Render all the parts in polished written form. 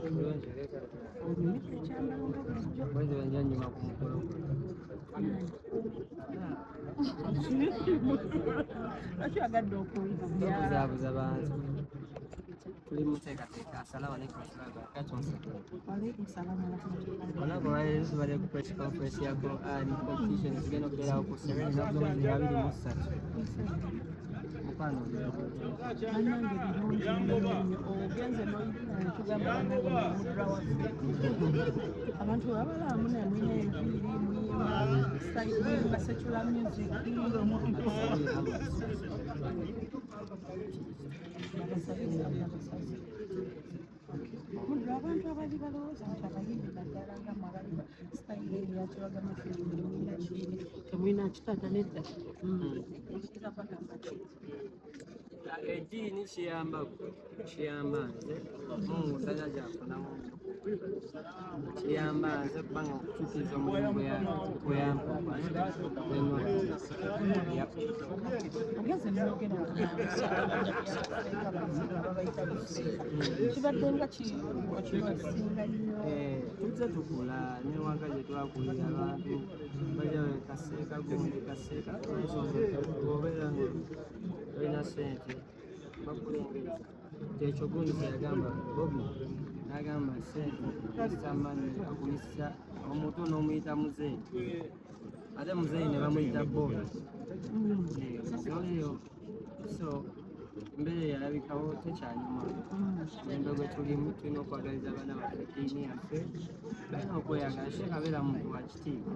Olumidde ekyambalo nga bulijjo. Mwezi wennyanyima ku mukolo gwe. Lwaki oyagadde okuwulira? Tobuzaabuza bantu. Tuli muteekateeka. Assalamu alaikum warahmatullahi wabarakatuh. Waalaikum salaam warahmatullahi. Olaba olwaleero tubadde ku press conference ya Quran competition zigenda okubeerawo ku 7 z'omwezi 23. Mukwano bannange birungi ogenze notugamba bannange mudra waffe abantu abalaamu namwine enviiri muyimba secular music mudra abantu abali balowooza nti abayimbi naddala nga mwabali sitayire eyakibagama firimu temwina kiini temwina kitata nedda ekira bagamba ki eddiini kiyamba nze musajja gyafunamu kiyamba nze kubanga okutuukiriza omulimu gweyamba ogeze nogera kibadde nga kiwasinga nnyo tuzze tukula newaka gye twakulira abantu bajja kaseeka gundi kaseeka obeera nga olina sente bakulengeza ekyo gundi kyeyagamba bobi n'agamba sente kitamani akulisa omuto n'omuyita muzeeyi ate muzeeyi ne bamuyita bobi olio so embeera yalabikawo tekyanyuma mulembe gwe tulimu tulina okwagaliza abaana baffe eddiini yaffe balina okweyagala sheeka abeera muntu wa kitiibwa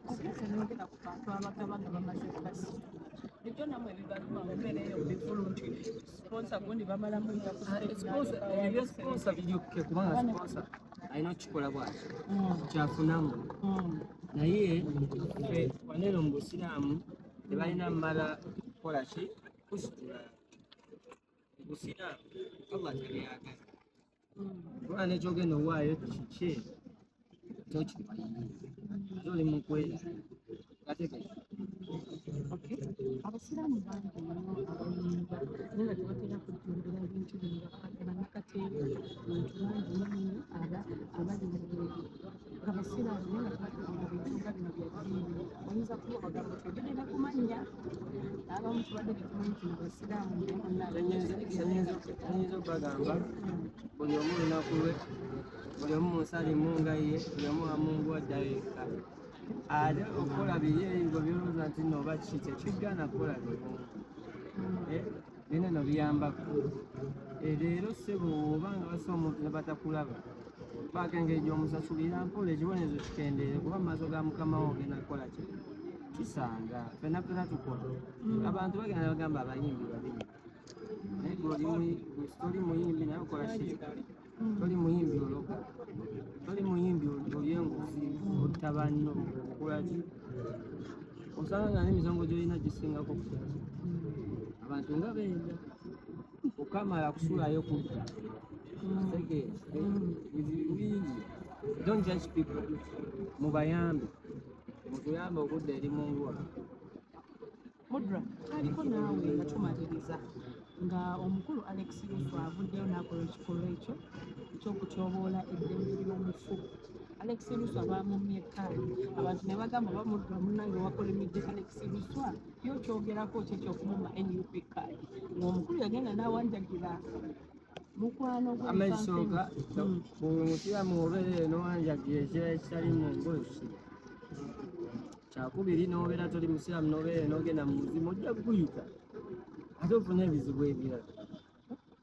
ogeze nogera ku bantu abagaba nga bamaze kasi ebyo namwe ebibaluma mubeereyo bikulu nti sponsa gundi bamalamu ebyo sponsa bijukke kubanga sponsa alina okukikola bwati kyafunamu naye ffe waneero mu busiraamu tebalina mmala kukola ki kusitula busiraamu allah tebyagala kubanga nekyogenda owaayo kiki tokiwayo ate oli mukwera gategeeza abasiraamu bangi nnyo abayimba naye nga tebatera kujjumbira ebintu bino bannakateebe bantu bangi nnyo abali abasiraamu naye nga tebatera bintu nga bino bya ddiini oyinza kuba bagamba twogedera kumanya abamu tubadde tetumanyi kino basiraamu nyinza okubagamba buli omu lunaku lwe buli omu musalimu nga ye buli omu amungu addayo eka ate okukola biri ebyo byolooza nti nooba kiki tekigaana kukola birungi bino no biyambako leero ssebo oba nga basa omuntu ne batakulaba baako engeri gy'omusasulira mpola ekibonezo kikendeere kuba mu maaso ga mukama wo ogenda kukola ki kisanga ffenna ffenna tukola abantu bagenda bagamba abayimbi babiri naye toli muyimbi naye okola ki toli muyimbi ologa toli muyimbi olyenguzi ottabanno okola ki osanga nga n'emisango gy'olina gisingako kukyaki abantu nga beenda okamala kusulayo kudda kitegeeza bizibu bingi don't judge people mubayambe mutuyambe okudda eri mungu waffe mudra aliko naawe nga tumaliriza nga omukulu Alex Russo avuddeyo n'akola ekikolwa ekyo ekyokutyoboola eddembe ly'omufu Alex Russo abamumye ekkaali abantu ne bagamba bamudra munnange wakolimidde Alex Russo yo kyogerako kyekyokumuma NUP kkaali ng'omukulu yagenda n'awanjagira mukwano amekisooka musiramu obeere n'owanjagira ekirala ekitali mu ngozi kyakubiri n'obeera toli musiramu n'obeere n'ogenda mu muzimu ojja kuguyita ate ofuna ebizibu ebirala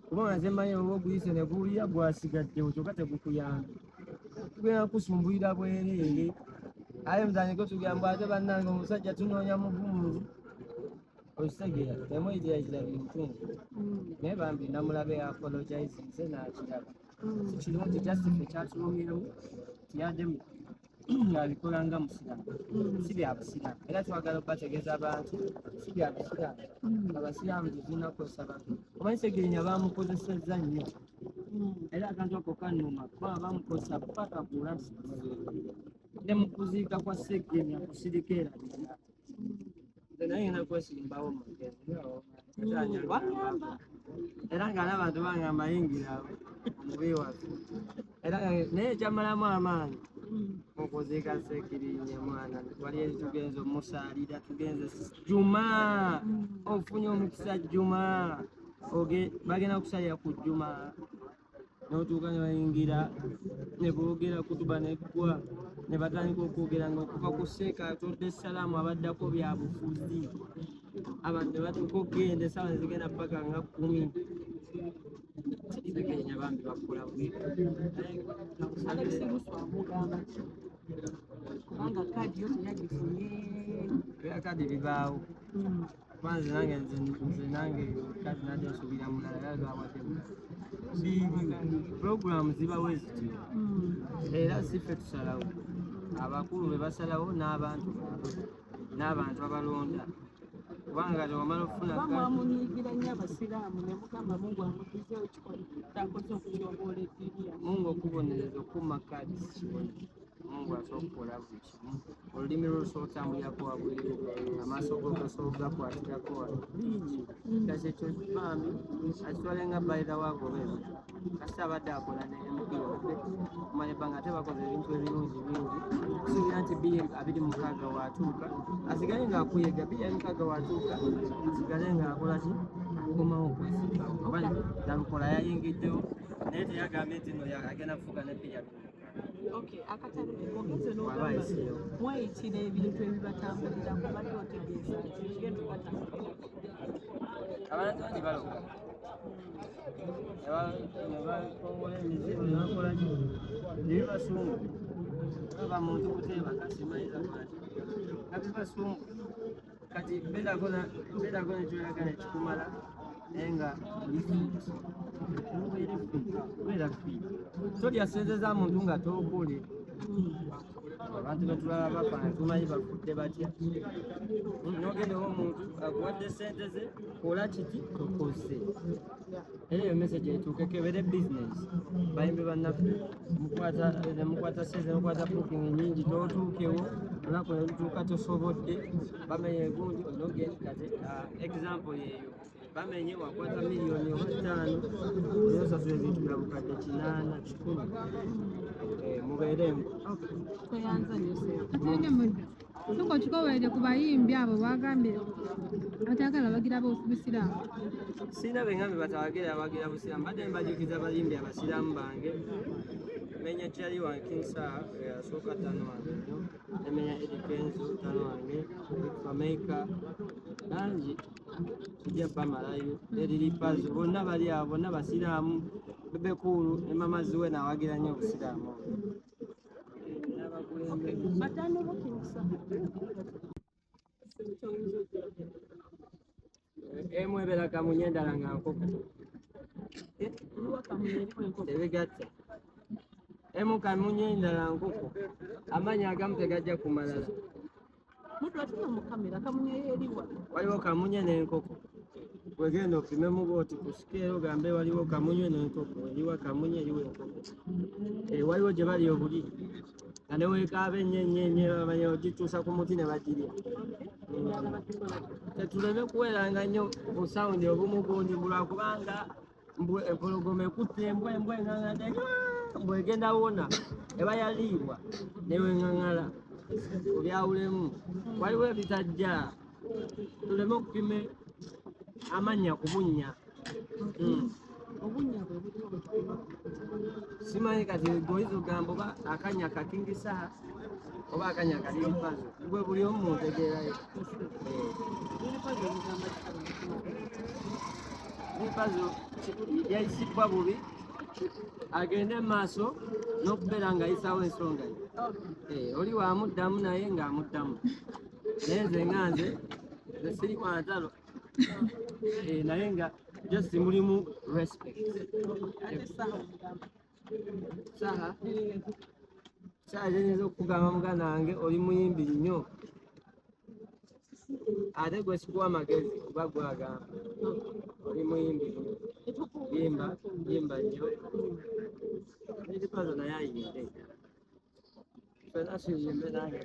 kubanga nze mmanyi oba oguyise ne guwulira gwasigaddewo kyokka tegukuyambe tugenda kusumbulira bwereere aye mutandike tugamba ate bannange omusajja tunoonya muvumuzi okitegeera temweyitira kirabira ntuntu naye bambi namulabe apologizinze n'akiraba sikirimu nti justife kyatulumyemu tiyademu abikola nga musiraamu si bya busiraamu era twagala okubategeeza abantu si bya busiraamu abasiraamu tetulina kukozesa bantu omanyi Segirinya bamukozesezza nnyo era akantu ako kannuma kuba bamukozesa paka kulasi ne mu kuziika kwa Segirinya kusirika erabirira naye ngenda kwesimbawo mugezi wagamba era nga n'abantu bangamba yingira omubi waffe era naye ekyamalamu amaanyi mukuziika Sseekirinya mwana wali eri tugenze omusaalira tugenze Juma ofunye omukisa Juma bagenda kusalira ku Juma n'otuuka ne bayingira ne boogera kutuba neggwa ne batandika okwogera nga okuva ku Seeka atodde essalaamu abaddako bya bufuzi abantu ne batuuka okugenda essaawa ne zigenda paka nga 10 Sseekirinya bambi bakola Alex Luswa amugamba kubanga kaadi yo teyagifunye kadi bibaawo kwanze nange nze nange kadi nadde nsuubira mulala yaga awaddemu puroguramu zibawo ezityo era si ffe tusalawo abakulu be basalawo n'abantu abalonda kubanga tewamala okufuna bamwamunyiigira nnyo abasiraamu ne mugamba Mungu amugizeewo kitakoze okutyoboola eddiini yaffe Mungu okubonereza okumma kadi sikibona Mungu asobola okukola buli kimu olulimi lwo lusobola otambulirako wabweru amaaso go gasobola gakwatirako bingi kakyekyo bambi akitwale nga bayira waagobero kasi abadde akola nayemugirode kumanya ebbanga ate bakoze ebintu ebirungi bingi kusingira nti 26 watuuka asigale ng'akuyega 26 watuuka asigale ng'akolaki akukomawo okwesiga oba nalukola yayingiddewo naye teyagambye nti no agenda kufuga ne pija akatale ogeze n'ogamba mwayitira ebintu ebibatambulira kubadde otegeeza nti ye tubatambulira abantu bangi baloga nebakongola emizibu nebakolaki nebibasungu aba muntu kuteeba kasimayiza kwati nabibasungu kati beerako nekyoyaga nekikumala naye nga beera fiiti tolya sente za muntu nga tookole abantu betulaba bafana tumanyi bafudde batya nogendewo omuntu akuwadde sente ze kola kiti tokoze era eyo message etuukeko ebere bizinesi bayimbi bannaffe mukwata sente mukwata booking nyingi totuukewo olunaku ne lutuuka tosobodde bamenye egundi onogeni kati example yeeyo bamenye wakwata miliyoni oba 5 oyosasula ebintu bya bukadde 8 10 mubeeremu toyanza nnyo Tujja mudda tuko kikoweredde ku bayimbi abo bagambye batayagala bagira busiraamu sirina bengambe batawagira abagira busiraamu badde mbajukiza abayimbi abasiraamu bange menya Charlie Wankinsa yasooka 5 wange nnyo nemenya Eddie Kenzo 5 wange Jamaica bangi tujja bamalayo Lady Pazo bonna bali abo bonna basiraamu Bebe Cool ne Mama Zuwe nawagira nnyo obusiraamu batano bokingisa emwebera kamunye endala nga nkoko tebigatta emu kamunye endala nkoko amanyi agamu tegajja kumalala muddu atuna mu kamera kamunye eriwa waliwo kamunye n'enkoko wegenda opimemu bwoti ku sikeero gambe waliwo kamunye n'enkoko eriwa kamunye eriwo enkoko waliwo gye bali obuli nga newekaaba ennyenyenye bamanya ogituusa ku muti ne bagirya tetuleme kuweranga nnyo mu sawundi obumu gundi lwakubanga empologoma ekutte embwa eŋŋaŋadde mbwegenda wona eba yaliibwa neweŋŋaŋala obyawulemu waliwo ebitajja tuleme okupima amannya ku bunnya obunya bwe buli simanyi kati goyiza ogamba oba akanya kakingisa oba akanya kaliripazo gwe buli omu muntegeerayo ripazo yayisibwa bubi agende mu maaso n'okubeera ng'ayisaawo ensonga ye oli wamuddamu naye ng'amuddamu naye nze nga nze siri kwantalo naye nga just mulimu respect saha zenyinza okugamba muganda wange oli muyimbi nnyo ate gwe sikuwa magezi kuba gwagamba oli muyimbi nnyo yimba nnyo niripazo naye ayimbe fena siyimbe nange